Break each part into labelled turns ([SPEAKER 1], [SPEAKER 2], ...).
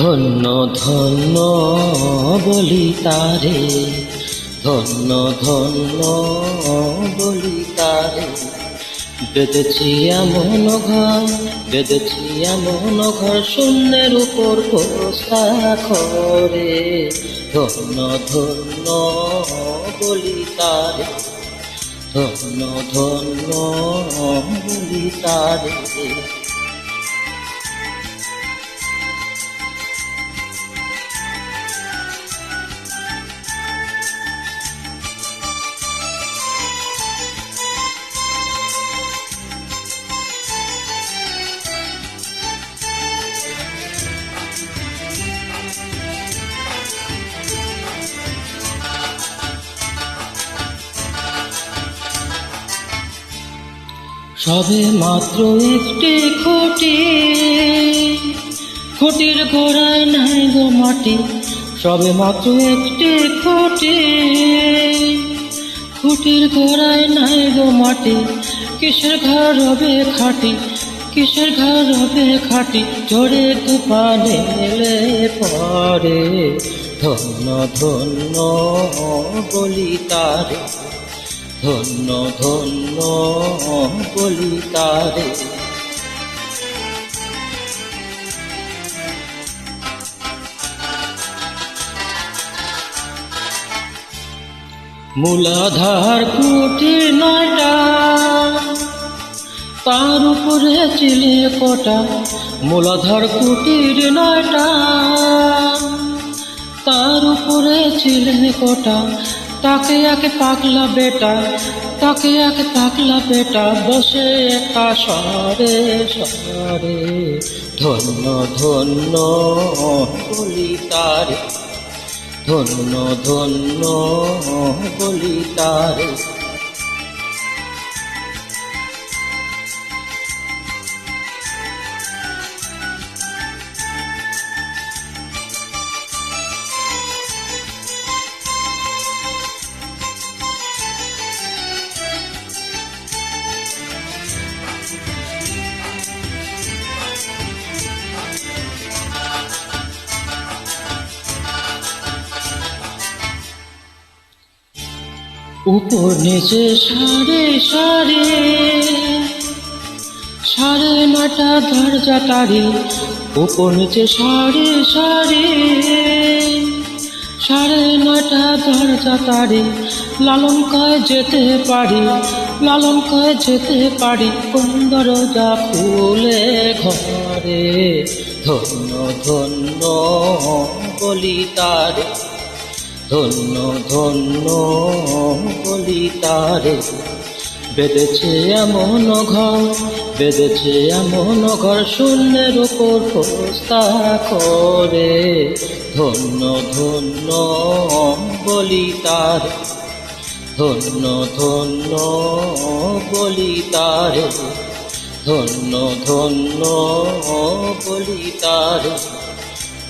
[SPEAKER 1] ধন্য ধন্য বলি তারে, ধন্য ধন্য বলি তারে। বেঁধেছি এমন ঘর, বেঁধেছি এমন ঘর, শূন্যের উপর পোস্তা করে। ধন্য ধন্য বলি তারে, ধন্য ধন্য বলি তারে। সবে মাত্র একটি খুঁটি, খুঁটির গোড়ায় নাই গো মাটি। সবে মাত্র একটি খুঁটি, খুঁটির গোড়ায় নাই গো মাটি। কিসের ঘর হবে খাঁটি, কিসের ঘর হবে খাঁটি, ঝড়ে তুফানে এলে পরে। ধন্য ধন্য বলি তারে, ধন্য ধন্য বলি তারে। মূলাধার কুটি নয়টা, তার উপরে চিলে কটা। মূলাধার কুটির নয়টা, তার উপরে চিলে কটা। তাকে এক পাগলা বেটা, তাকে এক পাগলা বেটা, বসে একা সরে সরে। ধন্য ধন্য বলি তারে, ধন্য ধন্য বলি তারে। উপর নিচে সারে সারে, সাড়ে নটা দরজা তারে। উপর নিচে সারে সারে, সাড়ে নটা দরজা তারে। লালন কয় যেতে পারি, লালন কয় যেতে পারি, কোন দরজা খুলে ঘরে। ধন্য ধন্য বলি তারে, ধন্য ধন্য বলি তারে। বেঁধেছে এমন ঘর, বেঁধেছে এমন ঘর, শূন্যের উপর পোস্তা করে। ধন্য ধন্য বলি তারে, ধন্য ধন্য বলি তারে, ধন্য ধন্য বলি তারে,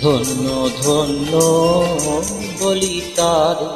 [SPEAKER 1] ধন্য ধন্য বলি তারে।